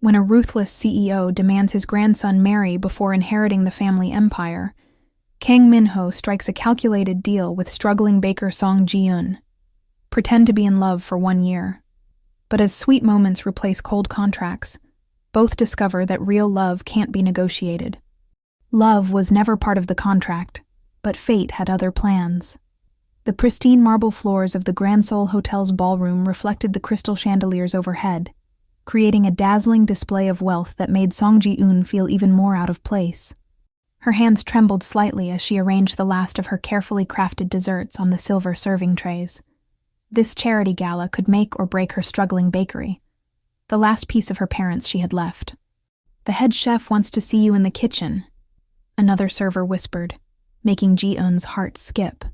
When a ruthless CEO demands his grandson marry before inheriting the family empire, Kang Min-ho strikes a calculated deal with struggling baker Song Ji-eun. Pretend to be in love for 1 year. But as sweet moments replace cold contracts, both discover that real love can't be negotiated. Love was never part of the contract, but fate had other plans. The pristine marble floors of the Grand Seoul Hotel's ballroom reflected the crystal chandeliers overhead, creating a dazzling display of wealth that made Song Ji-eun feel even more out of place. Her hands trembled slightly as she arranged the last of her carefully crafted desserts on the silver serving trays. This charity gala could make or break her struggling bakery, the last piece of her parents she had left. "The head chef wants to see you in the kitchen," another server whispered, making Ji-eun's heart skip.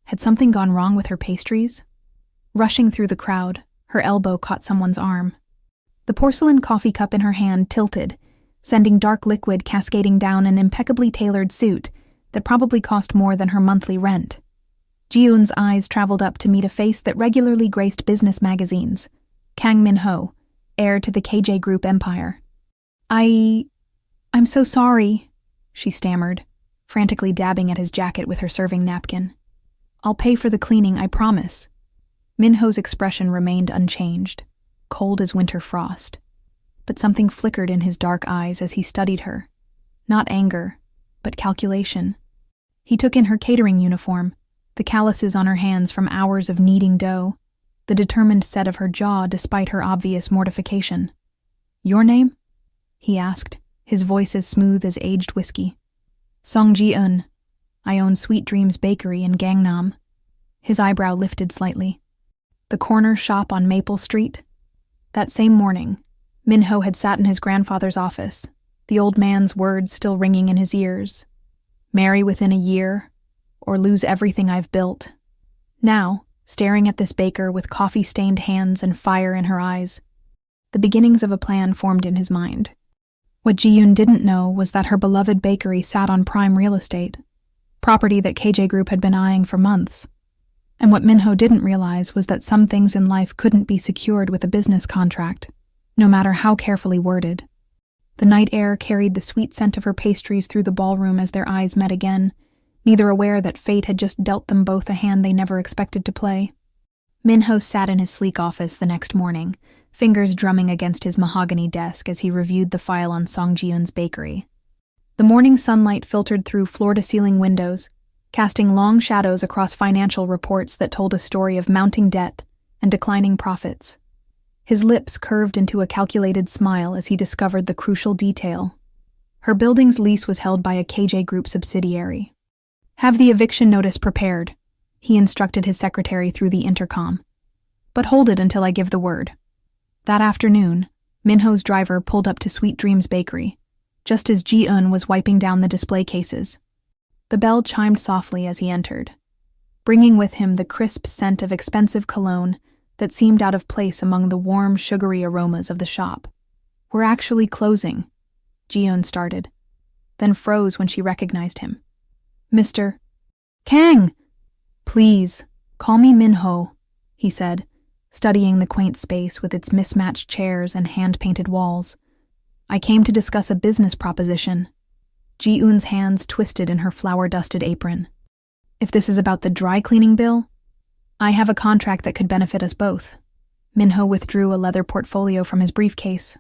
Had something gone wrong with her pastries? Rushing through the crowd, her elbow caught someone's arm. The porcelain coffee cup in her hand tilted, sending dark liquid cascading down an impeccably tailored suit that probably cost more than her monthly rent. Ji-eun's eyes traveled up to meet a face that regularly graced business magazines. Kang Min-ho, heir to the KJ Group empire. I'm so sorry," she stammered, frantically dabbing at his jacket with her serving napkin. "I'll pay for the cleaning, I promise." Min-ho's expression remained unchanged, cold as winter frost. But something flickered in his dark eyes as he studied her. Not anger, but calculation. He took in her catering uniform, the calluses on her hands from hours of kneading dough, the determined set of her jaw despite her obvious mortification. "Your name?" he asked, his voice as smooth as aged whiskey. "Song Ji-eun. I own Sweet Dreams Bakery in Gangnam." His eyebrow lifted slightly. "The corner shop on Maple Street?" That same morning, Min-ho had sat in his grandfather's office, the old man's words still ringing in his ears. "Marry within a year, or lose everything I've built." Now, staring at this baker with coffee-stained hands and fire in her eyes, the beginnings of a plan formed in his mind. What Ji-eun didn't know was that her beloved bakery sat on prime real estate, property that KJ Group had been eyeing for months. And what Min-ho didn't realize was that some things in life couldn't be secured with a business contract, no matter how carefully worded. The night air carried the sweet scent of her pastries through the ballroom as their eyes met again, neither aware that fate had just dealt them both a hand they never expected to play. Min-ho sat in his sleek office the next morning, fingers drumming against his mahogany desk as he reviewed the file on Song Ji-eun's bakery. The morning sunlight filtered through floor-to-ceiling windows, casting long shadows across financial reports that told a story of mounting debt and declining profits. His lips curved into a calculated smile as he discovered the crucial detail. Her building's lease was held by a KJ Group subsidiary. "Have the eviction notice prepared," he instructed his secretary through the intercom. "But hold it until I give the word." That afternoon, Min-ho's driver pulled up to Sweet Dreams Bakery, just as Ji-eun was wiping down the display cases. The bell chimed softly as he entered, bringing with him the crisp scent of expensive cologne that seemed out of place among the warm, sugary aromas of the shop. "We're actually closing," Ji-eun started, then froze when she recognized him. "Mr. Kang!" "Please, call me Min-ho," he said, studying the quaint space with its mismatched chairs and hand-painted walls. "I came to discuss a business proposition." Ji-eun's hands twisted in her flour-dusted apron. "If this is about the dry cleaning bill, I have a contract that could benefit us both." Min-ho withdrew a leather portfolio from his briefcase.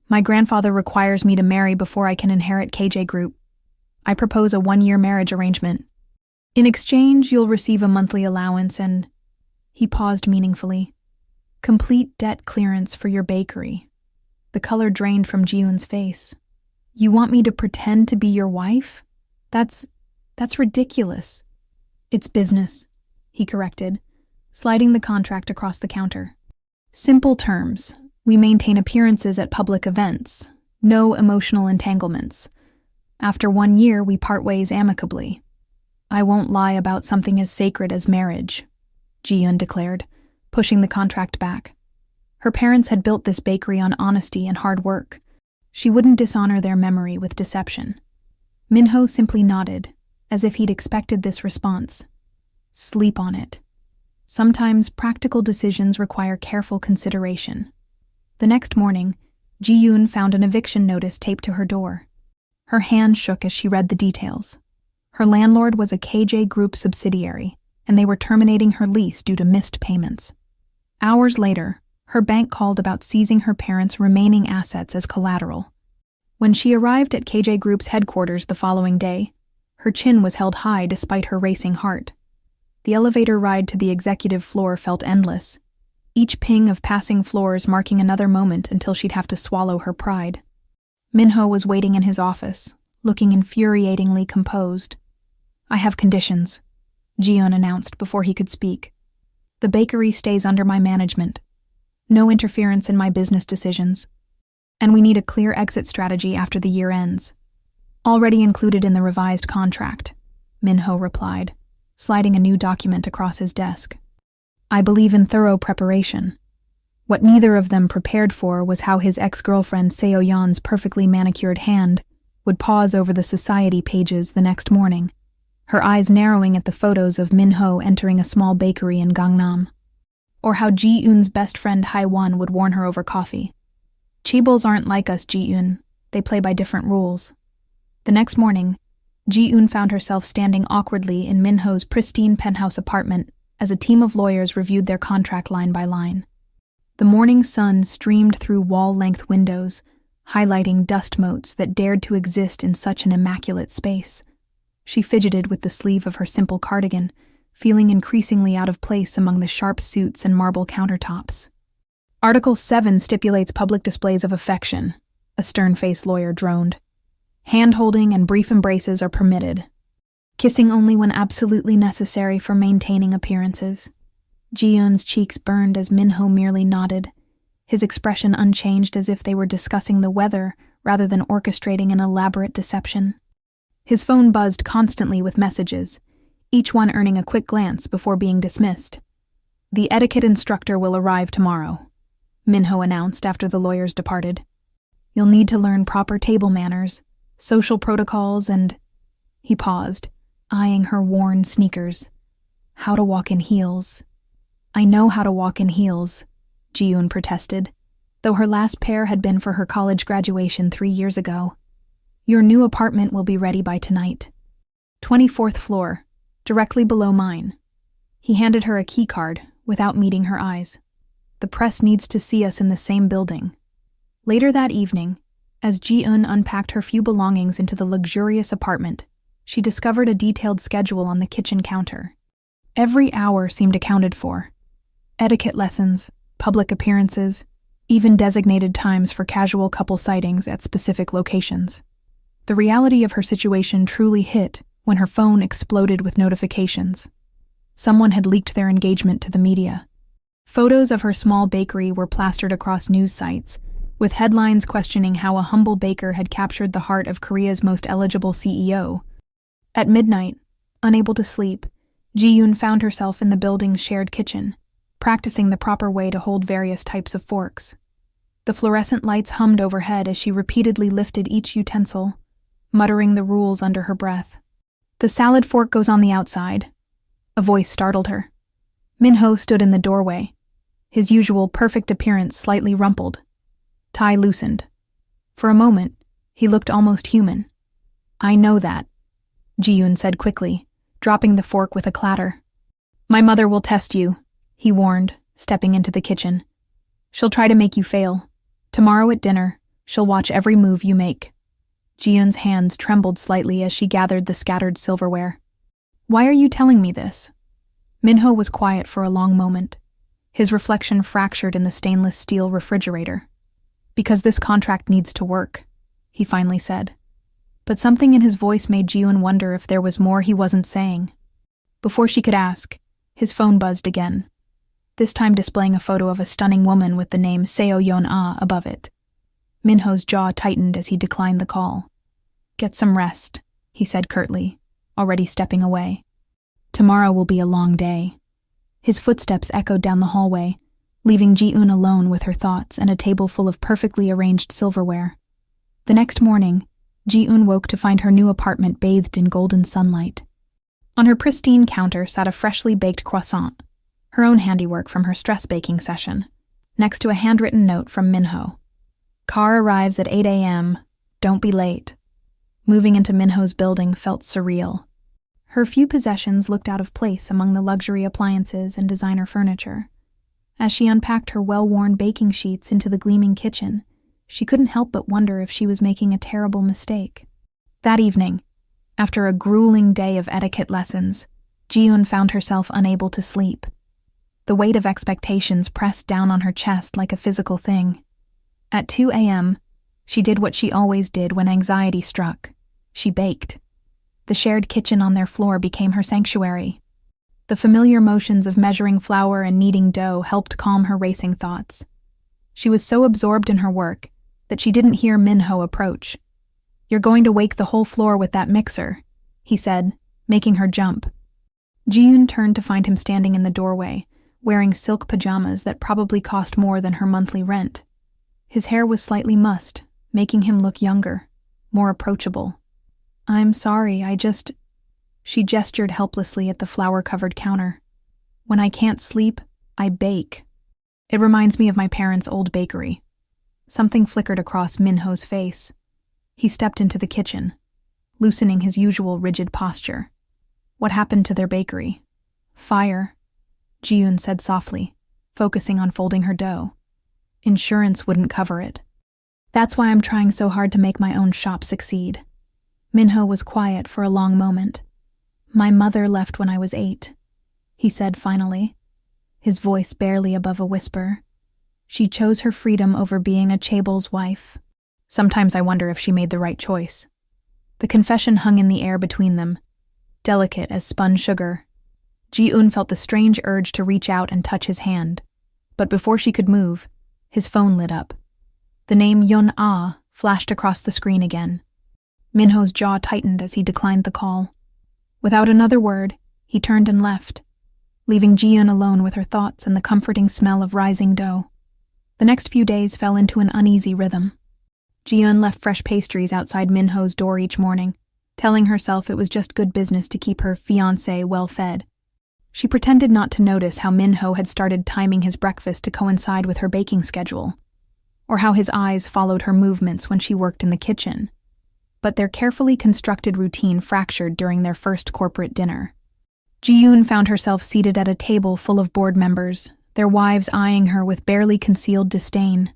"My grandfather requires me to marry before I can inherit KJ Group. I propose a 1-year marriage arrangement. In exchange, you'll receive a monthly allowance and..." He paused meaningfully. "Complete debt clearance for your bakery." The color drained from Ji-eun's face. "You want me to pretend to be your wife? That's ridiculous." "It's business," he corrected, sliding the contract across the counter. "Simple terms. We maintain appearances at public events. No emotional entanglements. After 1 year, we part ways amicably. I won't lie about something as sacred as marriage," Ji-eun declared, pushing the contract back. Her parents had built this bakery on honesty and hard work. She wouldn't dishonor their memory with deception. Min-ho simply nodded, as if he'd expected this response. Sleep on it. Sometimes practical decisions require careful consideration. The next morning, Ji-yoon found an eviction notice taped to her door. Her hand shook as she read the details. Her landlord was a KJ Group subsidiary, and they were terminating her lease due to missed payments. Hours later, her bank called about seizing her parents' remaining assets as collateral. When she arrived at KJ Group's headquarters the following day, her chin was held high despite her racing heart. The elevator ride to the executive floor felt endless, each ping of passing floors marking another moment until she'd have to swallow her pride. Minho was waiting in his office, looking infuriatingly composed. "I have conditions," Ji-yoon announced before he could speak. "The bakery stays under my management. No interference in my business decisions. And we need a clear exit strategy after the year ends." "Already included in the revised contract," Minho replied, sliding a new document across his desk. "I believe in thorough preparation." What neither of them prepared for was how his ex-girlfriend Seo-yeon's perfectly manicured hand would pause over the society pages the next morning, her eyes narrowing at the photos of Minho entering a small bakery in Gangnam. Or how Ji-yoon's best friend Hae-won would warn her over coffee. "Chaebols aren't like us, Ji-yoon. They play by different rules." The next morning, Ji-yoon found herself standing awkwardly in Minho's pristine penthouse apartment as a team of lawyers reviewed their contract line by line. The morning sun streamed through wall-length windows, highlighting dust motes that dared to exist in such an immaculate space. She fidgeted with the sleeve of her simple cardigan, feeling increasingly out of place among the sharp suits and marble countertops. "Article 7 stipulates public displays of affection," a stern-faced lawyer droned. "Hand-holding and brief embraces are permitted. Kissing only when absolutely necessary for maintaining appearances." Ji-yoon's cheeks burned as Minho merely nodded, his expression unchanged as if they were discussing the weather rather than orchestrating an elaborate deception. His phone buzzed constantly with messages, each one earning a quick glance before being dismissed. "The etiquette instructor will arrive tomorrow," Minho announced after the lawyers departed. "You'll need to learn proper table manners, social protocols, and—" He paused, eyeing her worn sneakers. "How to walk in heels." "I know how to walk in heels," Ji-yoon protested, though her last pair had been for her college graduation 3 years ago. "Your new apartment will be ready by tonight. 24th floor, directly below mine." He handed her a key card without meeting her eyes. "The press needs to see us in the same building." Later that evening, as Ji-eun unpacked her few belongings into the luxurious apartment, she discovered a detailed schedule on the kitchen counter. Every hour seemed accounted for. Etiquette lessons, public appearances, even designated times for casual couple sightings at specific locations. The reality of her situation truly hit when her phone exploded with notifications. Someone had leaked their engagement to the media. Photos of her small bakery were plastered across news sites, with headlines questioning how a humble baker had captured the heart of Korea's most eligible CEO. At midnight, unable to sleep, Ji-yoon found herself in the building's shared kitchen, practicing the proper way to hold various types of forks. The fluorescent lights hummed overhead as she repeatedly lifted each utensil, muttering the rules under her breath. "The salad fork goes on the outside," a voice startled her. Minho stood in the doorway, his usual perfect appearance slightly rumpled. Tie loosened. For a moment, he looked almost human. "I know that," Ji-yoon said quickly, dropping the fork with a clatter. "My mother will test you," he warned, stepping into the kitchen. "She'll try to make you fail. Tomorrow at dinner, she'll watch every move you make." Ji-yoon's hands trembled slightly as she gathered the scattered silverware. "Why are you telling me this?" Minho was quiet for a long moment, his reflection fractured in the stainless steel refrigerator. "Because this contract needs to work," he finally said. But something in his voice made Ji-yoon wonder if there was more he wasn't saying. Before she could ask, his phone buzzed again, this time displaying a photo of a stunning woman with the name Seo-yeon above it. Minho's jaw tightened as he declined the call. "Get some rest," he said curtly, already stepping away. "Tomorrow will be a long day." His footsteps echoed down the hallway, leaving Ji-yoon alone with her thoughts and a table full of perfectly arranged silverware. The next morning, Ji-yoon woke to find her new apartment bathed in golden sunlight. On her pristine counter sat a freshly baked croissant, her own handiwork from her stress baking session, next to a handwritten note from Minho. Car arrives at 8 a.m. Don't be late. Moving into Minho's building felt surreal. Her few possessions looked out of place among the luxury appliances and designer furniture. As she unpacked her well-worn baking sheets into the gleaming kitchen, she couldn't help but wonder if she was making a terrible mistake. That evening, after a grueling day of etiquette lessons, Ji-eun found herself unable to sleep. The weight of expectations pressed down on her chest like a physical thing. At 2 a.m., she did what she always did when anxiety struck. She baked. The shared kitchen on their floor became her sanctuary. The familiar motions of measuring flour and kneading dough helped calm her racing thoughts. She was so absorbed in her work that she didn't hear Minho approach. "You're going to wake the whole floor with that mixer," he said, making her jump. Ji-eun turned to find him standing in the doorway, wearing silk pajamas that probably cost more than her monthly rent. His hair was slightly mussed, making him look younger, more approachable. "I'm sorry, She gestured helplessly at the flour-covered counter. "When I can't sleep, I bake. It reminds me of my parents' old bakery." Something flickered across Minho's face. He stepped into the kitchen, loosening his usual rigid posture. "What happened to their bakery?" "Fire," Ji-eun said softly, focusing on folding her dough. "Insurance wouldn't cover it. That's why I'm trying so hard to make my own shop succeed." Minho was quiet for a long moment. "My mother left when I was 8, he said finally, his voice barely above a whisper. "She chose her freedom over being a chaebol's wife. Sometimes I wonder if she made the right choice." The confession hung in the air between them, delicate as spun sugar. Ji-eun felt the strange urge to reach out and touch his hand, but before she could move, his phone lit up. The name Yeon-ah flashed across the screen again. Minho's jaw tightened as he declined the call. Without another word, he turned and left, leaving Ji-eun alone with her thoughts and the comforting smell of rising dough. The next few days fell into an uneasy rhythm. Ji-eun left fresh pastries outside Minho's door each morning, telling herself it was just good business to keep her fiancé well fed. She pretended not to notice how Minho had started timing his breakfast to coincide with her baking schedule, or how his eyes followed her movements when she worked in the kitchen. But their carefully constructed routine fractured during their first corporate dinner. Ji-eun found herself seated at a table full of board members, their wives eyeing her with barely concealed disdain.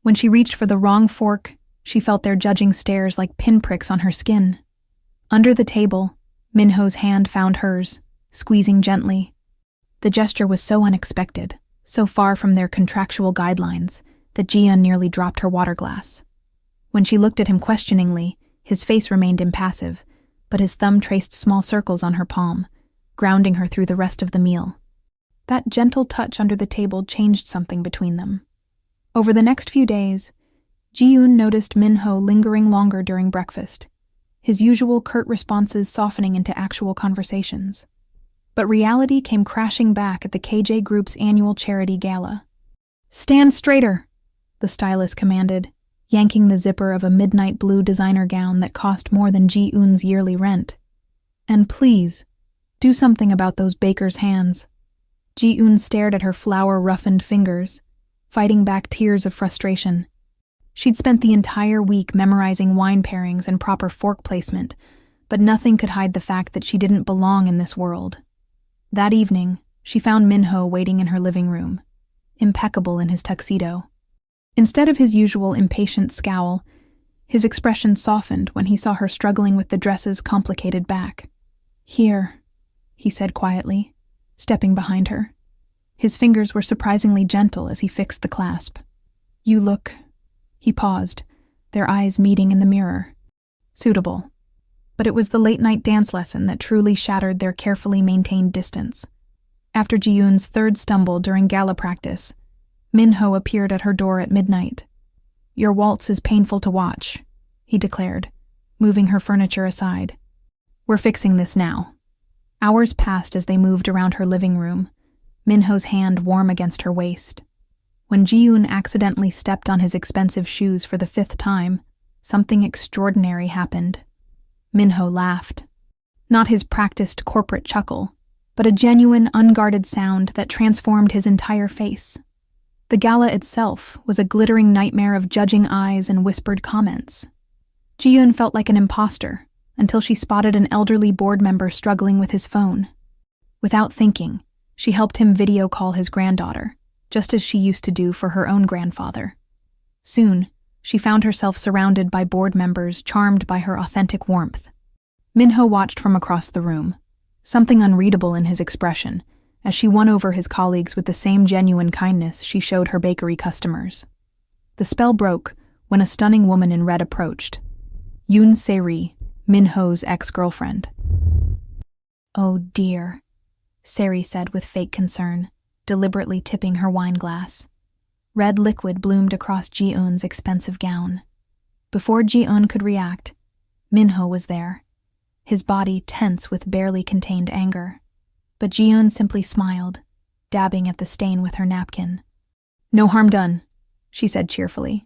When she reached for the wrong fork, she felt their judging stares like pinpricks on her skin. Under the table, Minho's hand found hers, squeezing gently. The gesture was so unexpected, so far from their contractual guidelines, that Ji-eun nearly dropped her water glass. When she looked at him questioningly, his face remained impassive, but his thumb traced small circles on her palm, grounding her through the rest of the meal. That gentle touch under the table changed something between them. Over the next few days, Ji-eun noticed Minho lingering longer during breakfast, his usual curt responses softening into actual conversations. But reality came crashing back at the KJ Group's annual charity gala. "Stand straighter," the stylist commanded, yanking the zipper of a midnight blue designer gown that cost more than Ji-eun's yearly rent. "And please, do something about those baker's hands." Ji-eun stared at her flour-roughened fingers, fighting back tears of frustration. She'd spent the entire week memorizing wine pairings and proper fork placement, but nothing could hide the fact that she didn't belong in this world. That evening, she found Minho waiting in her living room, impeccable in his tuxedo. Instead of his usual impatient scowl, his expression softened when he saw her struggling with the dress's complicated back. "Here," he said quietly, stepping behind her. His fingers were surprisingly gentle as he fixed the clasp. "You look..." He paused, their eyes meeting in the mirror. "Suitable." But it was the late-night dance lesson that truly shattered their carefully maintained distance. After Ji-eun's third stumble during gala practice, Minho appeared at her door at midnight. "Your waltz is painful to watch," he declared, moving her furniture aside. "We're fixing this now." Hours passed as they moved around her living room, Minho's hand warm against her waist. When Ji-eun accidentally stepped on his expensive shoes for the 5th time, something extraordinary happened. Minho laughed. Not his practiced corporate chuckle, but a genuine, unguarded sound that transformed his entire face. The gala itself was a glittering nightmare of judging eyes and whispered comments. Ji-eun felt like an imposter until she spotted an elderly board member struggling with his phone. Without thinking, she helped him video call his granddaughter, just as she used to do for her own grandfather. Soon, she found herself surrounded by board members charmed by her authentic warmth. Minho watched from across the room, something unreadable in his expression, as she won over his colleagues with the same genuine kindness she showed her bakery customers. The spell broke when a stunning woman in red approached. Yoon Se-ri, Minho's ex-girlfriend. "Oh dear," Se-ri said with fake concern, deliberately tipping her wine glass. Red liquid bloomed across Ji-eun's expensive gown. Before Ji-eun could react, Minho was there, his body tense with barely contained anger. But Ji-eun simply smiled, dabbing at the stain with her napkin. "No harm done," she said cheerfully.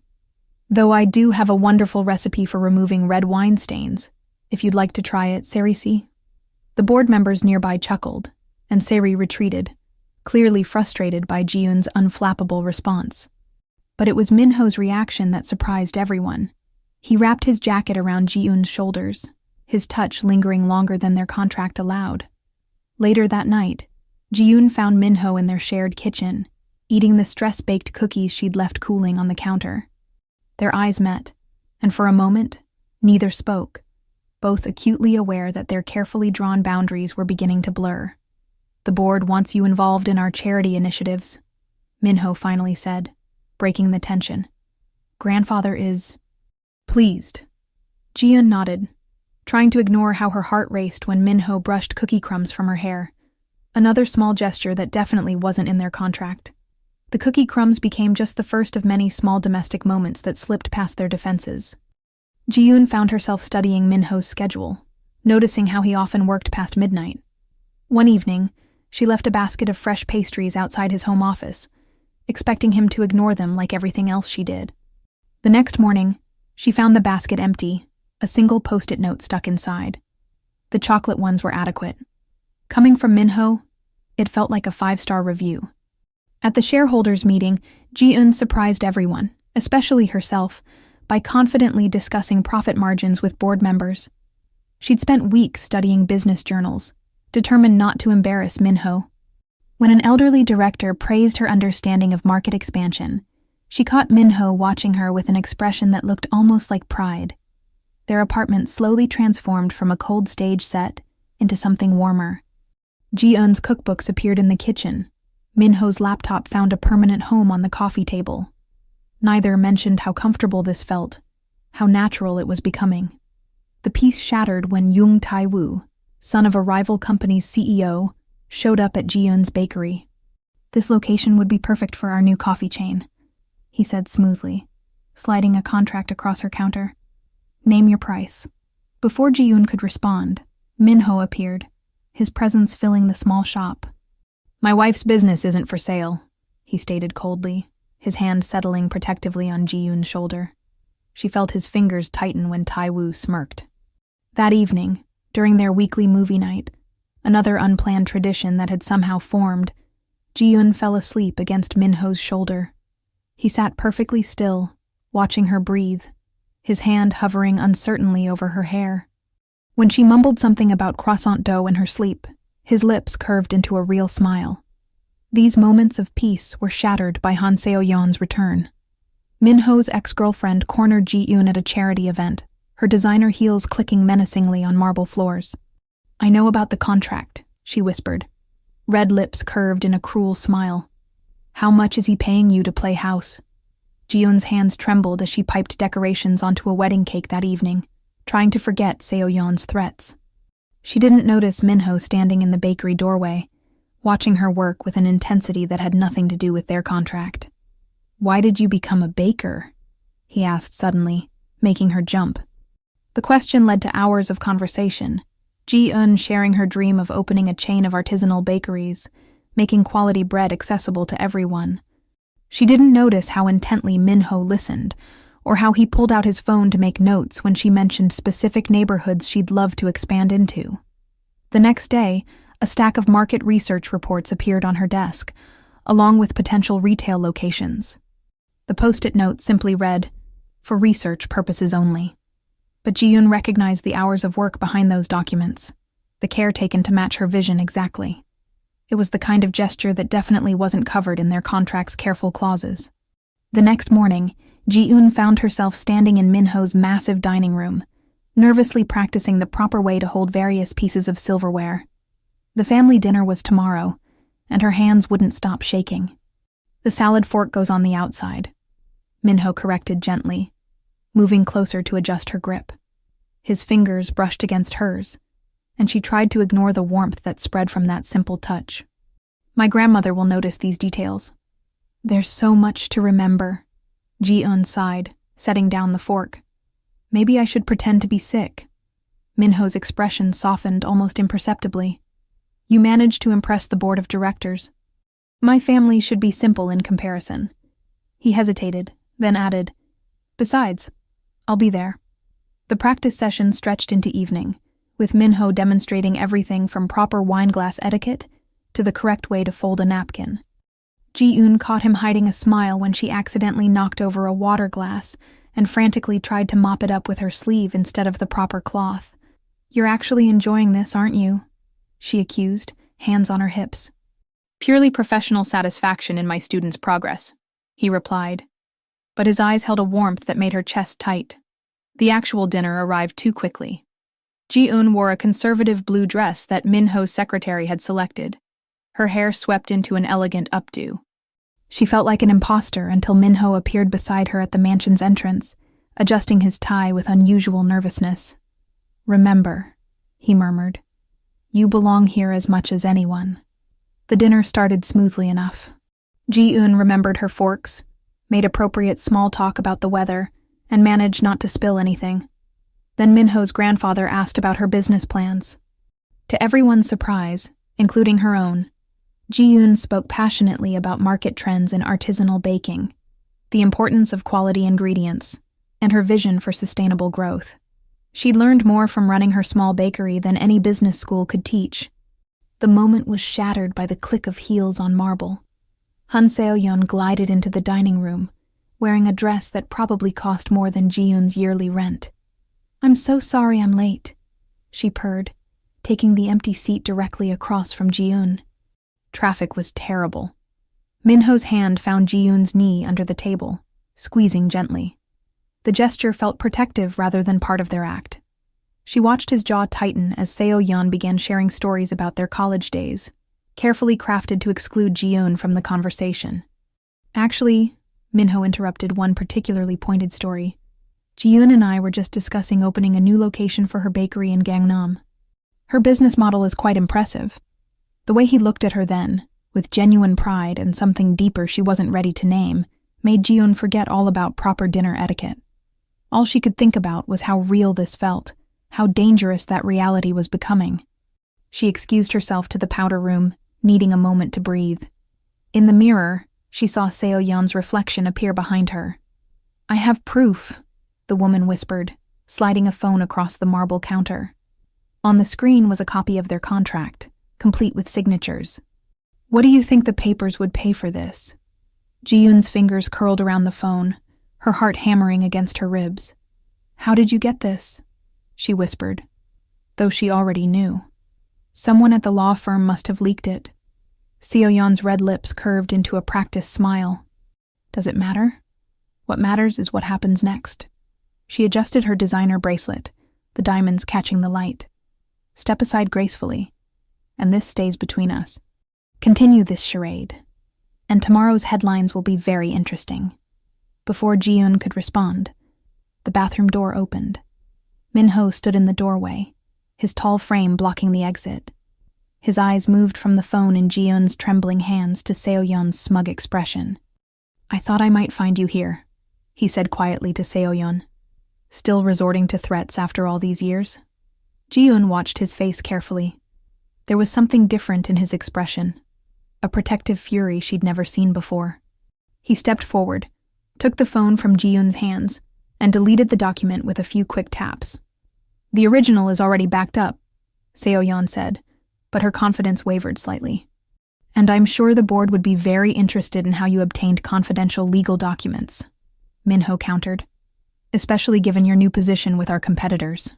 "Though I do have a wonderful recipe for removing red wine stains, if you'd like to try it, Se-ri." The board members nearby chuckled, and Se-ri retreated, clearly frustrated by Ji-eun's unflappable response. But it was Minho's reaction that surprised everyone. He wrapped his jacket around Ji-eun's shoulders, his touch lingering longer than their contract allowed. Later that night, Ji-eun found Minho in their shared kitchen, eating the stress-baked cookies she'd left cooling on the counter. Their eyes met, and for a moment, neither spoke, both acutely aware that their carefully drawn boundaries were beginning to blur. "The board wants you involved in our charity initiatives," Minho finally said, breaking the tension. "Grandfather is pleased." Ji-eun nodded, trying to ignore how her heart raced when Minho brushed cookie crumbs from her hair. Another small gesture that definitely wasn't in their contract. The cookie crumbs became just the first of many small domestic moments that slipped past their defenses. Ji-eun found herself studying Minho's schedule, noticing how he often worked past midnight. One evening, she left a basket of fresh pastries outside his home office, expecting him to ignore them like everything else she did. The next morning, she found the basket empty, a single post-it note stuck inside. The chocolate ones were adequate. Coming from Minho, it felt like a 5-star review. At the shareholders' meeting, Ji-eun surprised everyone, especially herself, by confidently discussing profit margins with board members. She'd spent weeks studying business journals, determined not to embarrass Minho. When an elderly director praised her understanding of market expansion, she caught Minho watching her with an expression that looked almost like pride. Their apartment slowly transformed from a cold stage set into something warmer. Ji-eun's cookbooks appeared in the kitchen. Minho's laptop found a permanent home on the coffee table. Neither mentioned how comfortable this felt, how natural it was becoming. The peace shattered when Yoon Tae-woo, son of a rival company's CEO, showed up at Ji-eun's bakery. "This location would be perfect for our new coffee chain," he said smoothly, sliding a contract across her counter. "Name your price." Before Ji-eun could respond, Minho appeared, his presence filling the small shop. "My wife's business isn't for sale," he stated coldly, his hand settling protectively on Ji-eun's shoulder. She felt his fingers tighten when Tae-woo smirked. That evening, during their weekly movie night, another unplanned tradition that had somehow formed, Ji-eun fell asleep against Minho's shoulder. He sat perfectly still, watching her breathe, his hand hovering uncertainly over her hair. When she mumbled something about croissant dough in her sleep, his lips curved into a real smile. These moments of peace were shattered by Han Seo-yeon's return. Minho's ex-girlfriend cornered Ji-eun at a charity event, her designer heels clicking menacingly on marble floors. "I know about the contract," she whispered. Red lips curved in a cruel smile. "How much is he paying you to play house?" Ji-eun's hands trembled as she piped decorations onto a wedding cake that evening, trying to forget Seo-yeon's threats. She didn't notice Minho standing in the bakery doorway, watching her work with an intensity that had nothing to do with their contract. "Why did you become a baker?" he asked suddenly, making her jump. The question led to hours of conversation, Ji-eun sharing her dream of opening a chain of artisanal bakeries, making quality bread accessible to everyone. She didn't notice how intently Minho listened, or how he pulled out his phone to make notes when she mentioned specific neighborhoods she'd love to expand into. The next day, a stack of market research reports appeared on her desk, along with potential retail locations. The post-it note simply read, "For research purposes only." But Ji-yoon recognized the hours of work behind those documents, the care taken to match her vision exactly. It was the kind of gesture that definitely wasn't covered in their contract's careful clauses. The next morning, Ji-yoon found herself standing in Minho's massive dining room, nervously practicing the proper way to hold various pieces of silverware. The family dinner was tomorrow, and her hands wouldn't stop shaking. "The salad fork goes on the outside," Minho corrected gently, moving closer to adjust her grip. His fingers brushed against hers, and she tried to ignore the warmth that spread from that simple touch. "My grandmother will notice these details." "There's so much to remember," Ji-eun sighed, setting down the fork. "Maybe I should pretend to be sick." Minho's expression softened almost imperceptibly. "You managed to impress the board of directors." "My family should be simple in comparison." He hesitated, then added, "Besides, I'll be there." The practice session stretched into evening, with Minho demonstrating everything from proper wineglass etiquette to the correct way to fold a napkin. Ji-eun caught him hiding a smile when she accidentally knocked over a water glass and frantically tried to mop it up with her sleeve instead of the proper cloth. "You're actually enjoying this, aren't you?" she accused, hands on her hips. "Purely professional satisfaction in my student's progress," he replied. But his eyes held a warmth that made her chest tight. The actual dinner arrived too quickly. Ji-eun wore a conservative blue dress that Minho's secretary had selected, her hair swept into an elegant updo. She felt like an imposter until Minho appeared beside her at the mansion's entrance, adjusting his tie with unusual nervousness. "Remember," he murmured, "you belong here as much as anyone." The dinner started smoothly enough. Ji-eun remembered her forks, made appropriate small talk about the weather, and managed not to spill anything. Then Minho's grandfather asked about her business plans. To everyone's surprise, including her own, Ji-eun spoke passionately about market trends in artisanal baking, the importance of quality ingredients, and her vision for sustainable growth. She'd learned more from running her small bakery than any business school could teach. The moment was shattered by the click of heels on marble. Han Seo-yeon glided into the dining room, wearing a dress that probably cost more than Ji-eun's yearly rent. "I'm so sorry I'm late," she purred, taking the empty seat directly across from Ji-eun. Traffic was terrible. Minho's hand found Ji-eun's knee under the table, squeezing gently. The gesture felt protective rather than part of their act. She watched his jaw tighten as Seo-yeon began sharing stories about their college days, carefully crafted to exclude Ji-eun from the conversation. "Actually," Minho interrupted one particularly pointed story, "Ji-eun and I were just discussing opening a new location for her bakery in Gangnam. Her business model is quite impressive." The way he looked at her then, with genuine pride and something deeper she wasn't ready to name, made Ji-eun forget all about proper dinner etiquette. All she could think about was how real this felt, how dangerous that reality was becoming. She excused herself to the powder room, needing a moment to breathe. In the mirror, she saw Seo-yeon's reflection appear behind her. "I have proof," the woman whispered, sliding a phone across the marble counter. On the screen was a copy of their contract, complete with signatures. "What do you think the papers would pay for this?" Ji-eun's fingers curled around the phone, her heart hammering against her ribs. "How did you get this?" she whispered, though she already knew. Someone at the law firm must have leaked it. Seo-yeon's red lips curved into a practiced smile. "Does it matter? What matters is what happens next." She adjusted her designer bracelet, the diamonds catching the light. "Step aside gracefully, and this stays between us. Continue this charade, and tomorrow's headlines will be very interesting." Before Ji-eun could respond, the bathroom door opened. Minho stood in the doorway, his tall frame blocking the exit. His eyes moved from the phone in Ji-eun's trembling hands to Seo-yeon's smug expression. "I thought I might find you here," he said quietly to Seo-yeon. "Still resorting to threats after all these years?" Ji-eun watched his face carefully. There was something different in his expression, a protective fury she'd never seen before. He stepped forward, took the phone from Ji-eun's hands, and deleted the document with a few quick taps. "The original is already backed up," Seo-yeon said, but her confidence wavered slightly. And I'm sure the board would be very interested in how you obtained confidential legal documents, Minho countered, especially given your new position with our competitors.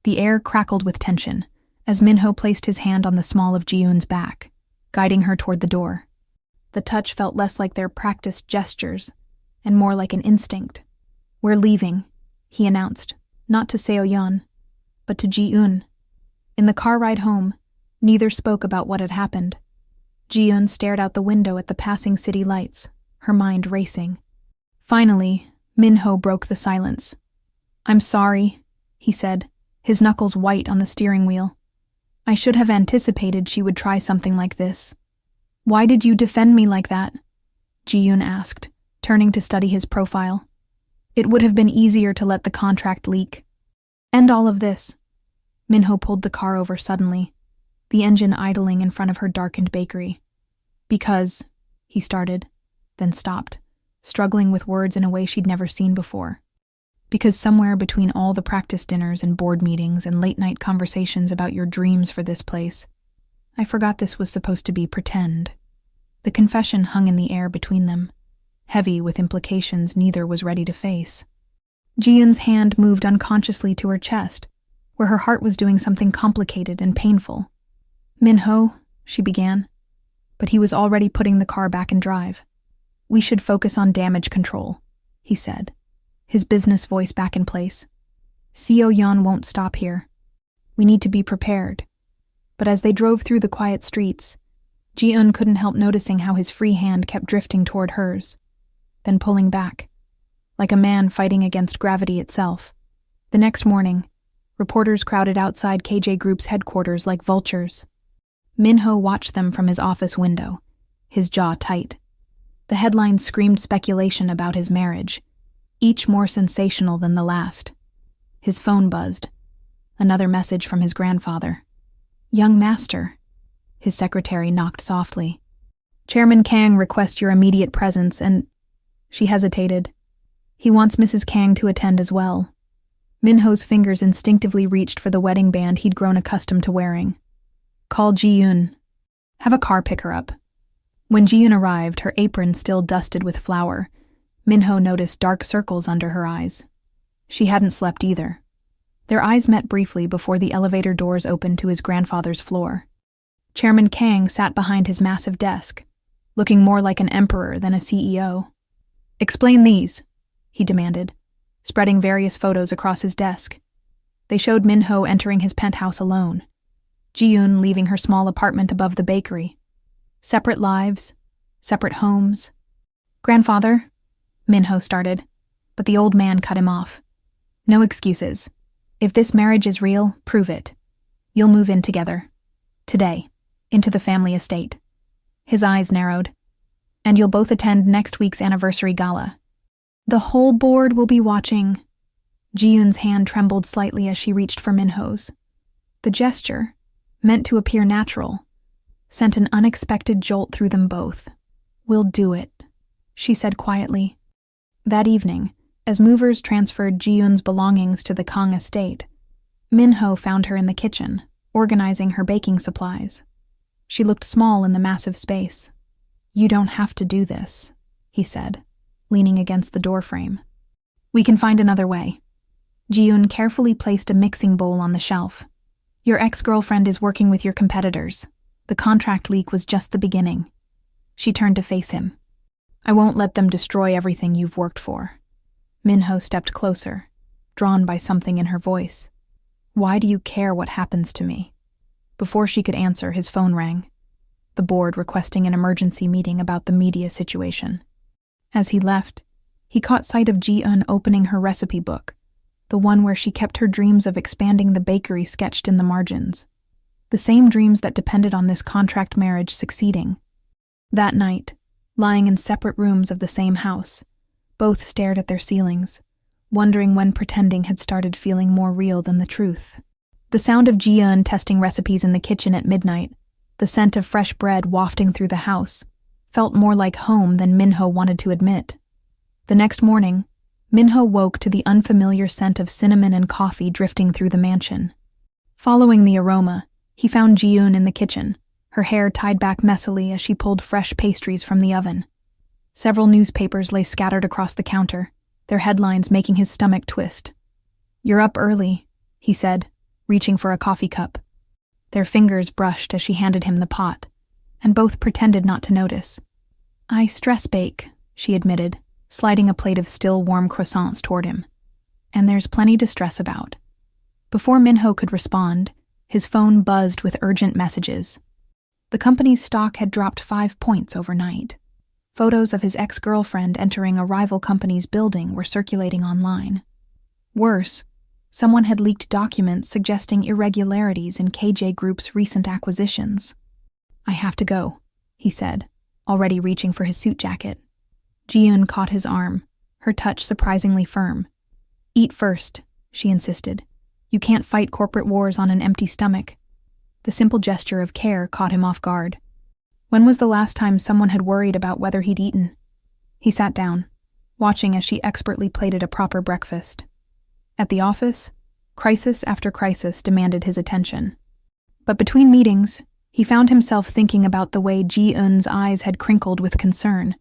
The air crackled with tension as Minho placed his hand on the small of Ji-eun's back, guiding her toward the door. The touch felt less like their practiced gestures and more like an instinct. "We're leaving," he announced, not to Seo-yeon, but to Ji-eun. In the car ride home, neither spoke about what had happened. Ji-eun stared out the window at the passing city lights, her mind racing. Finally, Minho broke the silence. "I'm sorry," he said, his knuckles white on the steering wheel. "I should have anticipated she would try something like this." "Why did you defend me like that?" Ji-eun asked, turning to study his profile. "It would have been easier to let the contract leak." "End all of this." Minho pulled the car over suddenly, the engine idling in front of her darkened bakery. "Because," he started, then stopped, struggling with words in a way she'd never seen before. "Because somewhere between all the practice dinners and board meetings and late-night conversations about your dreams for this place, I forgot this was supposed to be pretend." The confession hung in the air between them, heavy with implications neither was ready to face. Ji-eun's hand moved unconsciously to her chest, where her heart was doing something complicated and painful. "Minho," she began, but he was already putting the car back in drive. "We should focus on damage control," he said, his business voice back in place. "Seo-yeon won't stop here. We need to be prepared." But as they drove through the quiet streets, Ji-eun couldn't help noticing how his free hand kept drifting toward hers, then pulling back, like a man fighting against gravity itself. The next morning, reporters crowded outside KJ Group's headquarters like vultures. Minho watched them from his office window, his jaw tight. The headlines screamed speculation about his marriage, each more sensational than the last. His phone buzzed. Another message from his grandfather. "Young master," his secretary knocked softly. "Chairman Kang requests your immediate presence and—" She hesitated. "He wants Mrs. Kang to attend as well." Minho's fingers instinctively reached for the wedding band he'd grown accustomed to wearing. "Call Ji-eun. Have a car pick her up." When Ji-eun arrived, her apron still dusted with flour, Minho noticed dark circles under her eyes. She hadn't slept either. Their eyes met briefly before the elevator doors opened to his grandfather's floor. Chairman Kang sat behind his massive desk, looking more like an emperor than a CEO. "Explain these," he demanded, spreading various photos across his desk. They showed Minho entering his penthouse alone, Ji-eun leaving her small apartment above the bakery. Separate lives, separate homes. "Grandfather," Minho started, but the old man cut him off. "No excuses. If this marriage is real, prove it. You'll move in together. Today, into the family estate." His eyes narrowed. "And you'll both attend next week's anniversary gala. The whole board will be watching." Ji-eun's hand trembled slightly as she reached for Minho's. The gesture, meant to appear natural, sent an unexpected jolt through them both. "We'll do it," she said quietly. That evening, as movers transferred Ji-eun's belongings to the Kang estate, Minho found her in the kitchen, organizing her baking supplies. She looked small in the massive space. "You don't have to do this," he said, leaning against the doorframe. "We can find another way." Ji-eun carefully placed a mixing bowl on the shelf. "Your ex-girlfriend is working with your competitors. The contract leak was just the beginning." She turned to face him. "I won't let them destroy everything you've worked for." Minho stepped closer, drawn by something in her voice. "Why do you care what happens to me?" Before she could answer, his phone rang. The board requesting an emergency meeting about the media situation. As he left, he caught sight of Ji-eun opening her recipe book, the one where she kept her dreams of expanding the bakery sketched in the margins. The same dreams that depended on this contract marriage succeeding. That night, lying in separate rooms of the same house, both stared at their ceilings, wondering when pretending had started feeling more real than the truth. The sound of Ji-eun testing recipes in the kitchen at midnight, the scent of fresh bread wafting through the house, felt more like home than Minho wanted to admit. The next morning, Minho woke to the unfamiliar scent of cinnamon and coffee drifting through the mansion. Following the aroma, he found Ji-eun in the kitchen, her hair tied back messily as she pulled fresh pastries from the oven. Several newspapers lay scattered across the counter, their headlines making his stomach twist. "You're up early," he said, reaching for a coffee cup. Their fingers brushed as she handed him the pot, and both pretended not to notice. "I stress bake," she admitted, sliding a plate of still warm croissants toward him. "And there's plenty to stress about." Before Minho could respond, his phone buzzed with urgent messages. The company's stock had dropped 5 points overnight. Photos of his ex-girlfriend entering a rival company's building were circulating online. Worse, someone had leaked documents suggesting irregularities in KJ Group's recent acquisitions. "I have to go," he said, already reaching for his suit jacket. Ji-eun caught his arm, her touch surprisingly firm. "Eat first," she insisted. "You can't fight corporate wars on an empty stomach." The simple gesture of care caught him off guard. When was the last time someone had worried about whether he'd eaten? He sat down, watching as she expertly plated a proper breakfast. At the office, crisis after crisis demanded his attention. But between meetings, he found himself thinking about the way Ji-eun's eyes had crinkled with concern,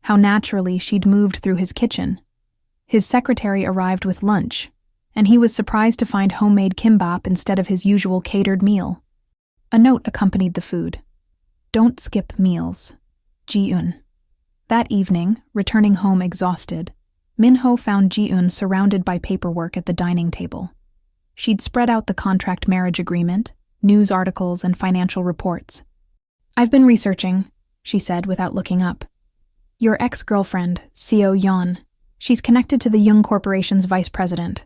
how naturally she'd moved through his kitchen. His secretary arrived with lunch, and he was surprised to find homemade kimbap instead of his usual catered meal. A note accompanied the food. "Don't skip meals. Ji-eun." That evening, returning home exhausted, Minho found Ji-eun surrounded by paperwork at the dining table. She'd spread out the contract marriage agreement, news articles, and financial reports. "I've been researching," she said without looking up. "Your ex-girlfriend, Seo Yeon, she's connected to the Young Corporation's vice president.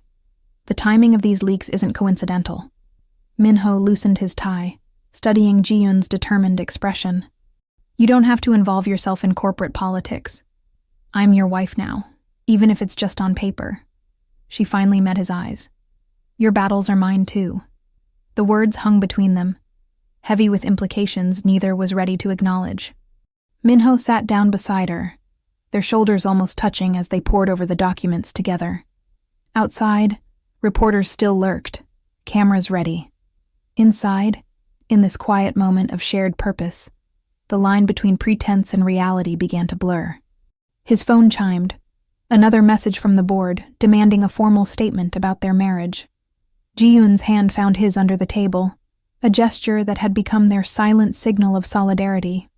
The timing of these leaks isn't coincidental." Minho loosened his tie, studying Ji-eun's determined expression. "You don't have to involve yourself in corporate politics. I'm your wife now, even if it's just on paper." She finally met his eyes. "Your battles are mine too." The words hung between them, heavy with implications neither was ready to acknowledge. Minho sat down beside her, their shoulders almost touching as they pored over the documents together. Outside, reporters still lurked, cameras ready. Inside, in this quiet moment of shared purpose, the line between pretense and reality began to blur. His phone chimed, another message from the board demanding a formal statement about their marriage. Ji-eun's hand found his under the table, a gesture that had become their silent signal of solidarity.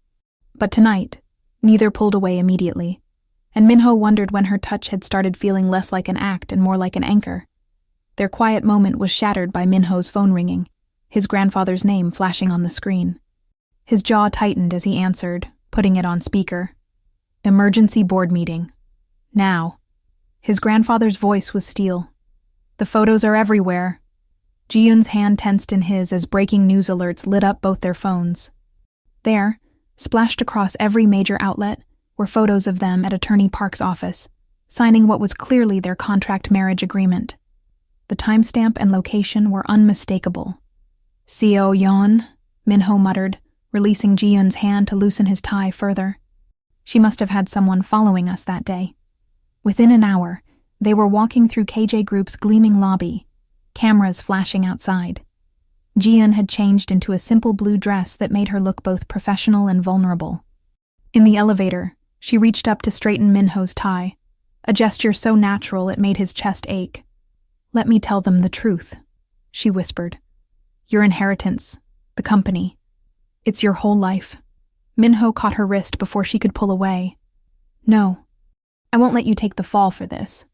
But tonight, neither pulled away immediately, and Minho wondered when her touch had started feeling less like an act and more like an anchor. Their quiet moment was shattered by Minho's phone ringing, his grandfather's name flashing on the screen. His jaw tightened as he answered, putting it on speaker. "Emergency board meeting. Now." His grandfather's voice was steel. "The photos are everywhere." Ji-eun's hand tensed in his as breaking news alerts lit up both their phones. There, splashed across every major outlet, were photos of them at Attorney Park's office, signing what was clearly their contract marriage agreement. The timestamp and location were unmistakable. "Seo Yeon," Minho muttered, releasing Ji-eun's hand to loosen his tie further. She must have had someone following us that day. Within an hour, they were walking through KJ Group's gleaming lobby, cameras flashing outside. Ji-eun had changed into a simple blue dress that made her look both professional and vulnerable. In the elevator, she reached up to straighten Minho's tie, a gesture so natural it made his chest ache. "Let me tell them the truth," she whispered. "Your inheritance, the company. It's your whole life." Minho caught her wrist before she could pull away. "No, I won't let you take the fall for this."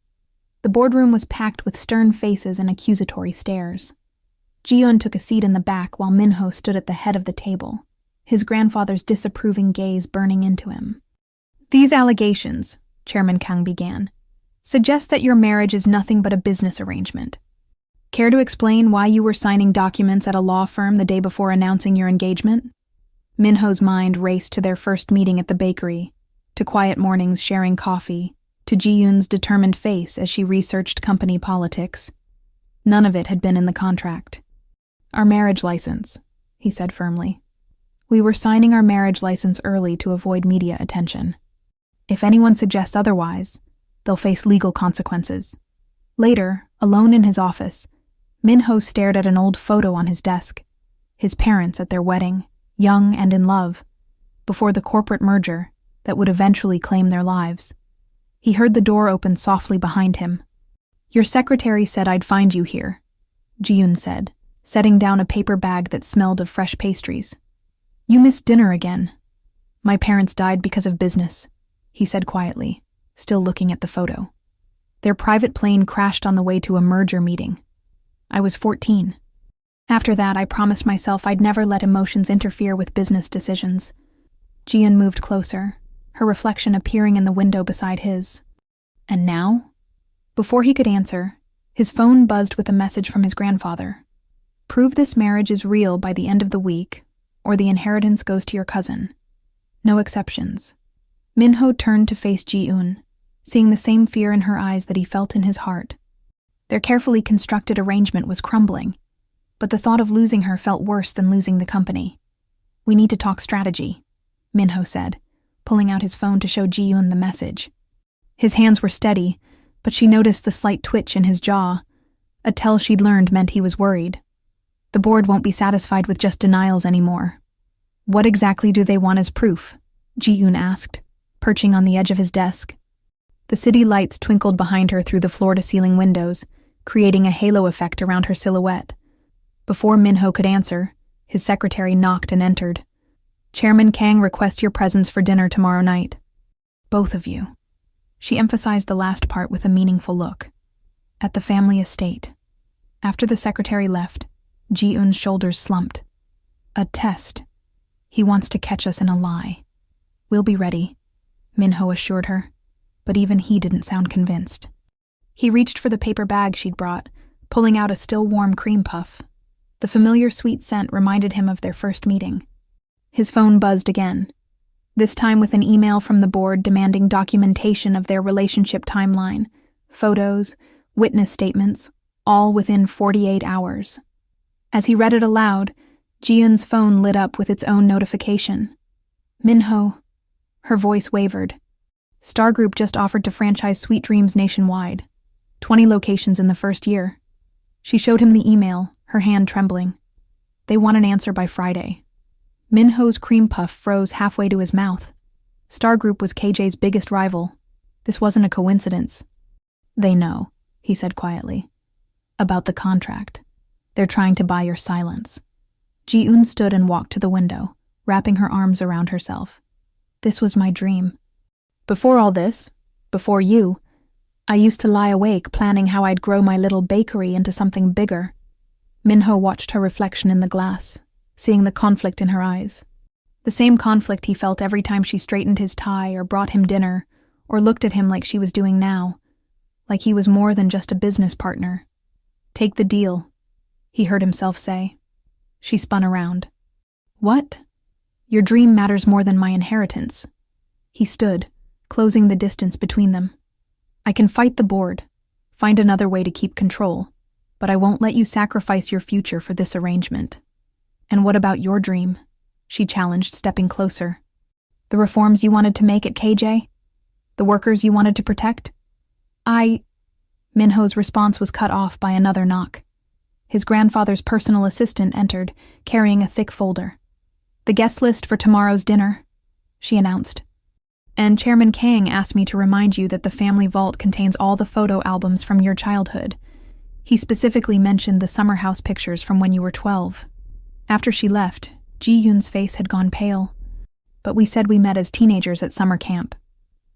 The boardroom was packed with stern faces and accusatory stares. Ji-eun took a seat in the back while Minho stood at the head of the table, his grandfather's disapproving gaze burning into him. "These allegations," Chairman Kang began, "suggest that your marriage is nothing but a business arrangement. Care to explain why you were signing documents at a law firm the day before announcing your engagement?" Minho's mind raced to their first meeting at the bakery, to quiet mornings sharing coffee, to Ji-eun's determined face as she researched company politics. None of it had been in the contract. "Our marriage license," he said firmly. "We were signing our marriage license early to avoid media attention. If anyone suggests otherwise, they'll face legal consequences." Later, alone in his office, Minho stared at an old photo on his desk, his parents at their wedding, young and in love, before the corporate merger that would eventually claim their lives. He heard the door open softly behind him. "Your secretary said I'd find you here," Ji-yoon said, setting down a paper bag that smelled of fresh pastries. "You missed dinner again." "My parents died because of business," he said quietly, still looking at the photo. "Their private plane crashed on the way to a merger meeting. I was 14. After that, I promised myself I'd never let emotions interfere with business decisions." Ji-yoon moved closer, her reflection appearing in the window beside his. "And now?" Before he could answer, his phone buzzed with a message from his grandfather. "Prove this marriage is real by the end of the week, or the inheritance goes to your cousin. No exceptions." Minho turned to face Ji-yoon, seeing the same fear in her eyes that he felt in his heart. Their carefully constructed arrangement was crumbling, but the thought of losing her felt worse than losing the company. "We need to talk strategy," Minho said, pulling out his phone to show Ji-yoon the message. His hands were steady, but she noticed the slight twitch in his jaw. A tell she'd learned meant he was worried. "The board won't be satisfied with just denials anymore." "What exactly do they want as proof?" Ji-yoon asked, perching on the edge of his desk. The city lights twinkled behind her through the floor-to-ceiling windows, creating a halo effect around her silhouette. Before Minho could answer, his secretary knocked and entered. "Chairman Kang requests your presence for dinner tomorrow night." "Both of you." She emphasized the last part with a meaningful look. "At the family estate." After the secretary left, Ji-yoon's shoulders slumped. "A test. He wants to catch us in a lie." "We'll be ready," Minho assured her, but even he didn't sound convinced. He reached for the paper bag she'd brought, pulling out a still-warm cream puff. The familiar sweet scent reminded him of their first meeting. His phone buzzed again, this time with an email from the board demanding documentation of their relationship timeline, photos, witness statements, all within 48 hours. As he read it aloud, Ji-yoon's phone lit up with its own notification. "Minho," her voice wavered. "Star Group just offered to franchise Sweet Dreams nationwide. 20 locations in the first year." She showed him the email, her hand trembling. "They want an answer by Friday." Minho's cream puff froze halfway to his mouth. Star Group was KJ's biggest rival. This wasn't a coincidence. "They know," he said quietly. "About the contract. They're trying to buy your silence." Ji-yoon stood and walked to the window, wrapping her arms around herself. "This was my dream. Before all this, before you, I used to lie awake planning how I'd grow my little bakery into something bigger." Minho watched her reflection in the glass, seeing the conflict in her eyes. The same conflict he felt every time she straightened his tie or brought him dinner, or looked at him like she was doing now, like he was more than just a business partner. "Take the deal," he heard himself say. She spun around. "What?" "Your dream matters more than my inheritance." He stood, closing the distance between them. "I can fight the board, find another way to keep control, but I won't let you sacrifice your future for this arrangement." "And what about your dream?" she challenged, stepping closer. "The reforms you wanted to make at KJ? The workers you wanted to protect?" Minho's response was cut off by another knock. His grandfather's personal assistant entered, carrying a thick folder. "The guest list for tomorrow's dinner," she announced. "And Chairman Kang asked me to remind you that the family vault contains all the photo albums from your childhood. He specifically mentioned the summer house pictures from when you were 12. After she left, Ji-yoon's face had gone pale. "But we said we met as teenagers at summer camp."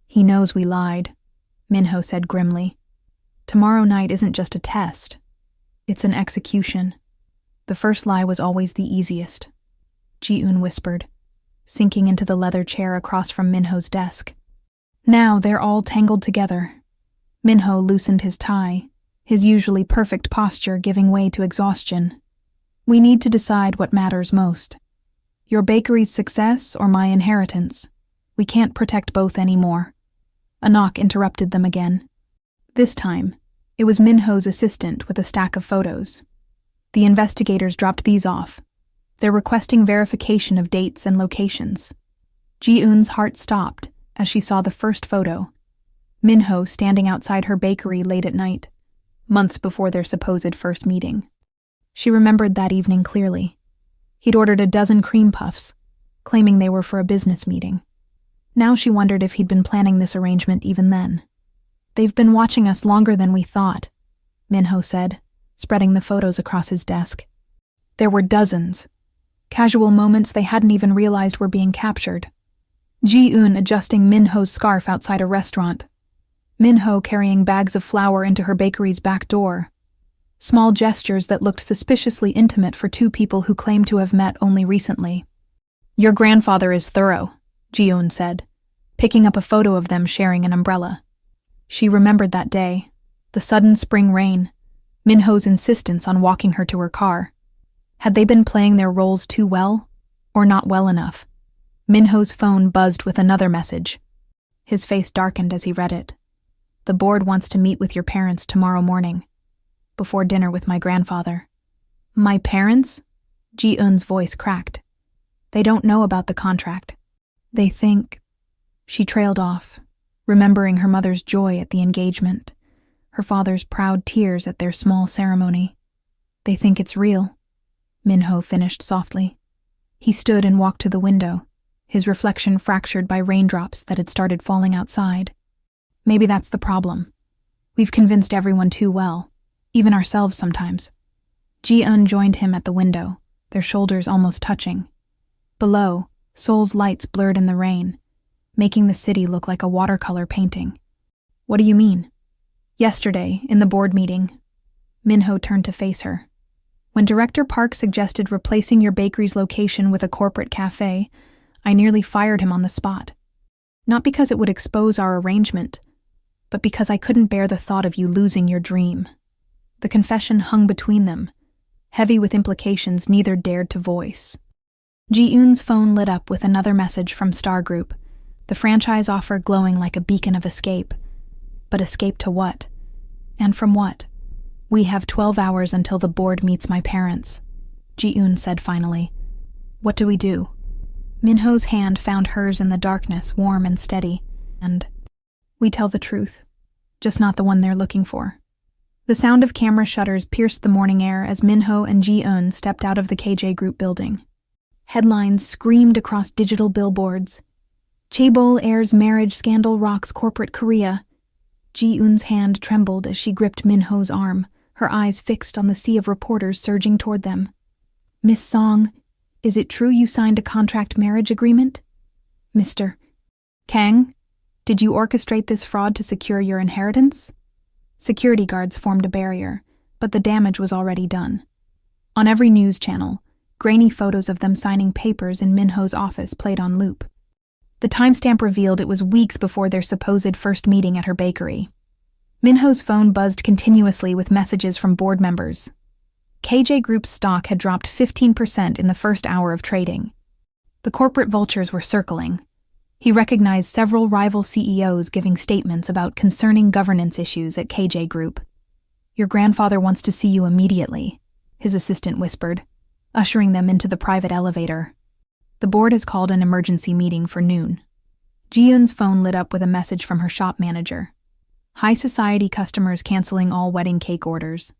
"He knows we lied," Minho said grimly. "Tomorrow night isn't just a test. It's an execution. The first lie was always the easiest," Ji-yoon whispered, sinking into the leather chair across from Minho's desk. Now they're all tangled together. Minho loosened his tie, his usually perfect posture giving way to exhaustion. "We need to decide what matters most. Your bakery's success or my inheritance. We can't protect both anymore." A knock interrupted them again. This time, it was Minho's assistant with a stack of photos. The investigators dropped these off. They're requesting verification of dates and locations. Ji-yoon's heart stopped as she saw the first photo. Minho standing outside her bakery late at night, months before their supposed first meeting. She remembered that evening clearly. He'd ordered a dozen cream puffs, claiming they were for a business meeting. Now she wondered if he'd been planning this arrangement even then. "They've been watching us longer than we thought," Minho said, spreading the photos across his desk. There were dozens. Casual moments they hadn't even realized were being captured. Ji-eun adjusting Minho's scarf outside a restaurant. Minho carrying bags of flour into her bakery's back door. Small gestures that looked suspiciously intimate for two people who claimed to have met only recently. "Your grandfather is thorough," Ji-eun said, picking up a photo of them sharing an umbrella. She remembered that day, the sudden spring rain, Minho's insistence on walking her to her car. Had they been playing their roles too well, or not well enough? Minho's phone buzzed with another message. His face darkened as he read it. "The board wants to meet with your parents tomorrow morning, before dinner with my grandfather." "My parents?" Ji-eun's voice cracked. "They don't know about the contract. They think—" She trailed off, remembering her mother's joy at the engagement, her father's proud tears at their small ceremony. "They think it's real," Minho finished softly. He stood and walked to the window, his reflection fractured by raindrops that had started falling outside. Maybe that's the problem. We've convinced everyone too well, even ourselves sometimes. Ji-eun joined him at the window, their shoulders almost touching. Below, Seoul's lights blurred in the rain, making the city look like a watercolor painting. "What do you mean?" "Yesterday, in the board meeting," Minho turned to face her. "When Director Park suggested replacing your bakery's location with a corporate cafe, I nearly fired him on the spot. Not because it would expose our arrangement, but because I couldn't bear the thought of you losing your dream." The confession hung between them, heavy with implications neither dared to voice. Ji-eun's phone lit up with another message from Star Group, the franchise offer glowing like a beacon of escape. But escape to what? And from what? "We have 12 hours until the board meets my parents," Ji-eun said finally. "What do we do?" Minho's hand found hers in the darkness, warm and steady, and "We tell the truth, just not the one they're looking for." The sound of camera shutters pierced the morning air as Minho and Ji-eun stepped out of the KJ Group building. Headlines screamed across digital billboards. "Chaebol heirs marriage scandal rocks corporate Korea." Ji-eun's hand trembled as she gripped Minho's arm, her eyes fixed on the sea of reporters surging toward them. "Miss Song, is it true you signed a contract marriage agreement?" "Mr. Kang, did you orchestrate this fraud to secure your inheritance?" Security guards formed a barrier, but the damage was already done. On every news channel, grainy photos of them signing papers in Minho's office played on loop. The timestamp revealed it was weeks before their supposed first meeting at her bakery. Minho's phone buzzed continuously with messages from board members. KJ Group's stock had dropped 15% in the first hour of trading. The corporate vultures were circling. He recognized several rival CEOs giving statements about concerning governance issues at KJ Group. "Your grandfather wants to see you immediately," his assistant whispered, ushering them into the private elevator. "The board has called an emergency meeting for noon." Ji-eun's phone lit up with a message from her shop manager. "High society customers canceling all wedding cake orders.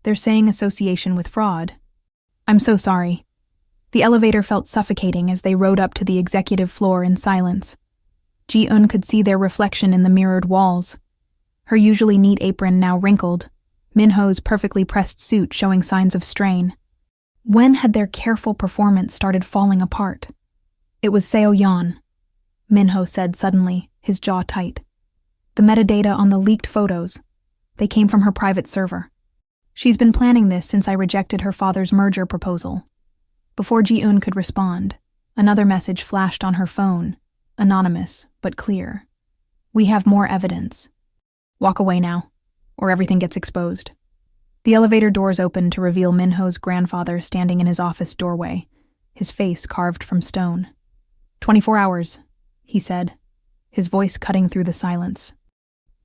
They're saying association with fraud." "I'm so sorry." The elevator felt suffocating as they rode up to the executive floor in silence. Ji-eun could see their reflection in the mirrored walls. Her usually neat apron now wrinkled, Minho's perfectly pressed suit showing signs of strain. When had their careful performance started falling apart? "It was Seo-yeon," Minho said suddenly, his jaw tight. "The metadata on the leaked photos, they came from her private server. She's been planning this since I rejected her father's merger proposal." Before Ji-eun could respond, another message flashed on her phone, anonymous but clear. "We have more evidence. Walk away now, or everything gets exposed." The elevator doors opened to reveal Minho's grandfather standing in his office doorway, his face carved from stone. 24 hours, he said, his voice cutting through the silence.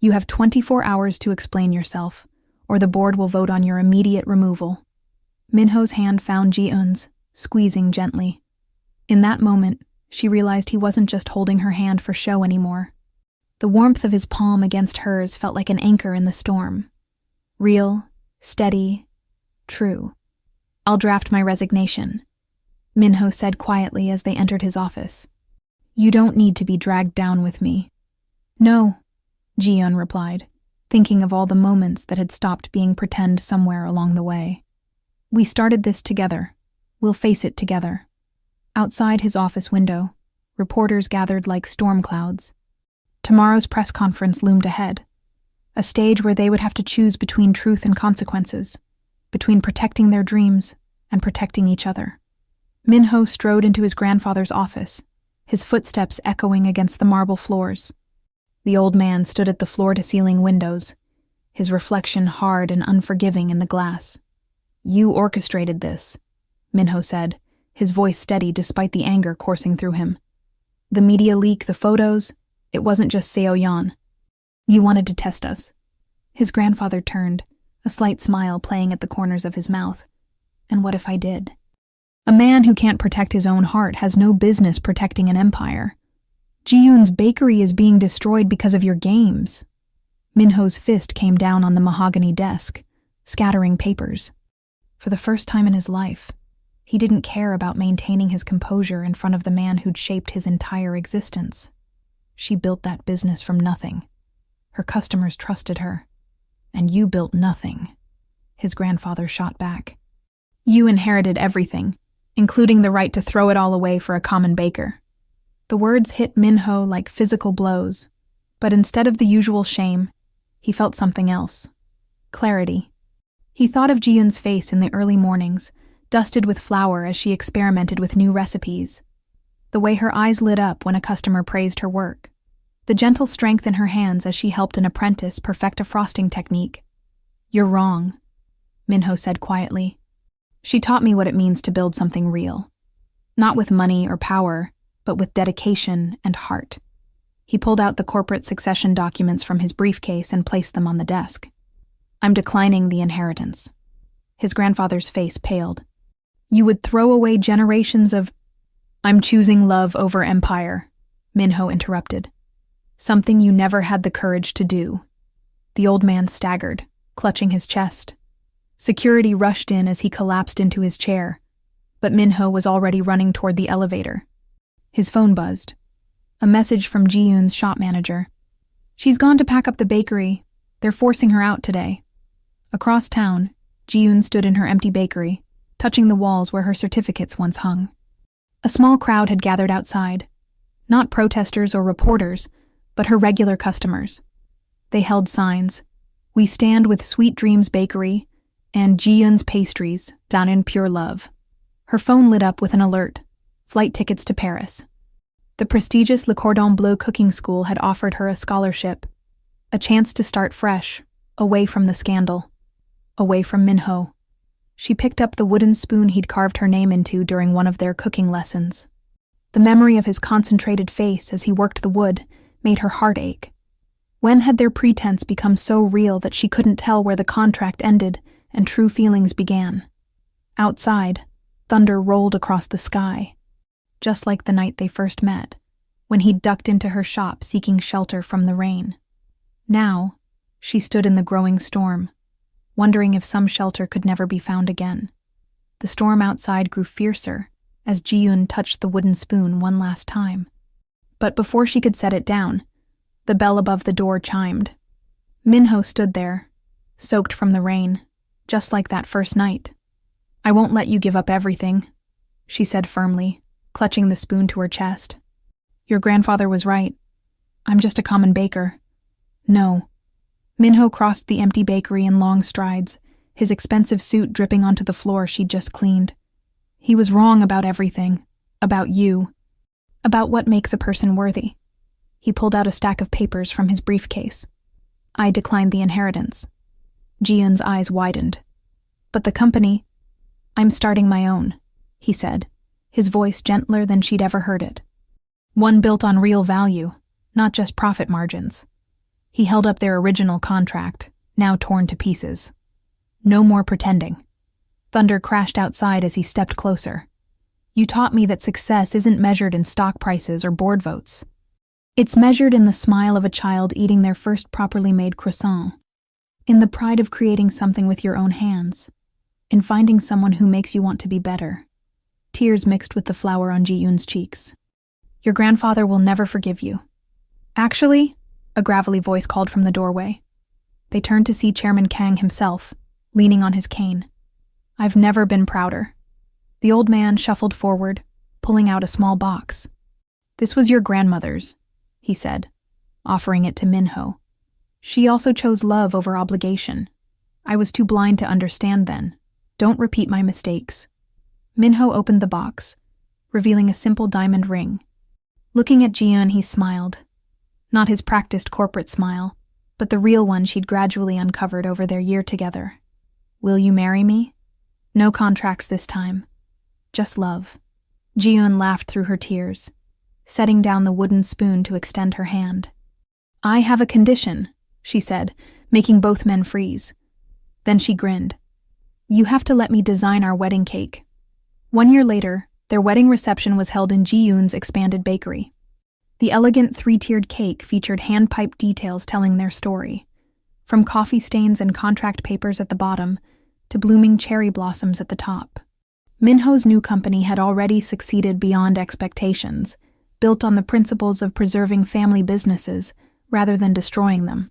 "You have 24 hours to explain yourself, or the board will vote on your immediate removal." Minho's hand found Ji-eun's, squeezing gently. In that moment, she realized he wasn't just holding her hand for show anymore. The warmth of his palm against hers felt like an anchor in the storm. Real, steady, true. "I'll draft my resignation. Minho said quietly as they entered his office. You don't need to be dragged down with me. No, Ji-yeon replied, thinking of all the moments that had stopped being pretend somewhere along the way. We started this together. We'll face it together. Outside his office window, reporters gathered like storm clouds. Tomorrow's press conference loomed ahead, a stage where they would have to choose between truth and consequences, between protecting their dreams and protecting each other. Minho strode into his grandfather's office, his footsteps echoing against the marble floors. The old man stood at the floor-to-ceiling windows, his reflection hard and unforgiving in the glass. You orchestrated this, Minho said, his voice steady despite the anger coursing through him. The media leak, the photos, it wasn't just Seo-yeon. You wanted to test us. His grandfather turned, a slight smile playing at the corners of his mouth. And what if I did? A man who can't protect his own heart has no business protecting an empire. Ji-yoon's bakery is being destroyed because of your games. Minho's fist came down on the mahogany desk, scattering papers. For the first time in his life, he didn't care about maintaining his composure in front of the man who'd shaped his entire existence. She built that business from nothing. Her customers trusted her. And you built nothing. His grandfather shot back. You inherited everything, including the right to throw it all away for a common baker. The words hit Minho like physical blows, but instead of the usual shame, he felt something else. Clarity. He thought of Ji-yoon's face in the early mornings, dusted with flour as she experimented with new recipes. The way her eyes lit up when a customer praised her work. The gentle strength in her hands as she helped an apprentice perfect a frosting technique. You're wrong, Minho said quietly. She taught me what it means to build something real. Not with money or power, but with dedication and heart. He pulled out the corporate succession documents from his briefcase and placed them on the desk. I'm declining the inheritance. His grandfather's face paled. You would throw away generations of... I'm choosing love over empire, Minho interrupted. Something you never had the courage to do. The old man staggered, clutching his chest. Security rushed in as he collapsed into his chair, but Minho was already running toward the elevator. His phone buzzed. A message from Ji-yoon's shop manager. She's gone to pack up the bakery. They're forcing her out today. Across town, Ji-yoon stood in her empty bakery, touching the walls where her certificates once hung. A small crowd had gathered outside. Not protesters or reporters, but her regular customers. They held signs. We stand with Sweet Dreams Bakery and Ji-yoon's Pastries, done in pure love. Her phone lit up with an alert. Flight tickets to Paris. The prestigious Le Cordon Bleu cooking school had offered her a scholarship, a chance to start fresh, away from the scandal, away from Minho. She picked up the wooden spoon he'd carved her name into during one of their cooking lessons. The memory of his concentrated face as he worked the wood made her heart ache. When had their pretense become so real that she couldn't tell where the contract ended and true feelings began? Outside, thunder rolled across the sky. Just like the night they first met, when he'd ducked into her shop seeking shelter from the rain. Now, she stood in the growing storm, wondering if some shelter could never be found again. The storm outside grew fiercer as Ji-yoon touched the wooden spoon one last time. But before she could set it down, the bell above the door chimed. Minho stood there, soaked from the rain, just like that first night. I won't let you give up everything, she said firmly, clutching the spoon to her chest. Your grandfather was right. I'm just a common baker. No. Minho crossed the empty bakery in long strides, his expensive suit dripping onto the floor she'd just cleaned. He was wrong about everything. About you. About what makes a person worthy. He pulled out a stack of papers from his briefcase. I declined the inheritance. Ji-yoon's eyes widened. But the company... I'm starting my own, he said, his voice gentler than she'd ever heard it. One built on real value, not just profit margins. He held up their original contract, now torn to pieces. No more pretending. Thunder crashed outside as he stepped closer. You taught me that success isn't measured in stock prices or board votes. It's measured in the smile of a child eating their first properly made croissant, in the pride of creating something with your own hands, in finding someone who makes you want to be better. Tears mixed with the flour on Ji-yoon's cheeks. Your grandfather will never forgive you. Actually, a gravelly voice called from the doorway. They turned to see Chairman Kang himself, leaning on his cane. I've never been prouder. The old man shuffled forward, pulling out a small box. This was your grandmother's, he said, offering it to Minho. She also chose love over obligation. I was too blind to understand then. Don't repeat my mistakes. Minho opened the box, revealing a simple diamond ring. Looking at Ji-yoon, he smiled. Not his practiced corporate smile, but the real one she'd gradually uncovered over their year together. Will you marry me? No contracts this time. Just love. Ji-yoon laughed through her tears, setting down the wooden spoon to extend her hand. I have a condition, she said, making both men freeze. Then she grinned. You have to let me design our wedding cake. 1 year later, their wedding reception was held in Ji-yoon's expanded bakery. The elegant 3-tiered cake featured hand-piped details telling their story, from coffee stains and contract papers at the bottom to blooming cherry blossoms at the top. Minho's new company had already succeeded beyond expectations, built on the principles of preserving family businesses rather than destroying them.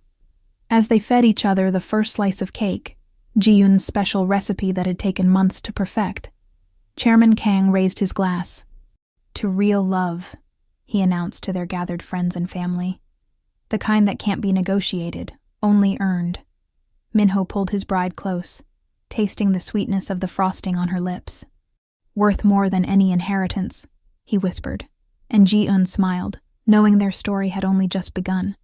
As they fed each other the first slice of cake, Ji-yoon's special recipe that had taken months to perfect, Chairman Kang raised his glass. To real love, he announced to their gathered friends and family. The kind that can't be negotiated, only earned. Minho pulled his bride close, tasting the sweetness of the frosting on her lips. Worth more than any inheritance, he whispered, and Ji-eun smiled, knowing their story had only just begun.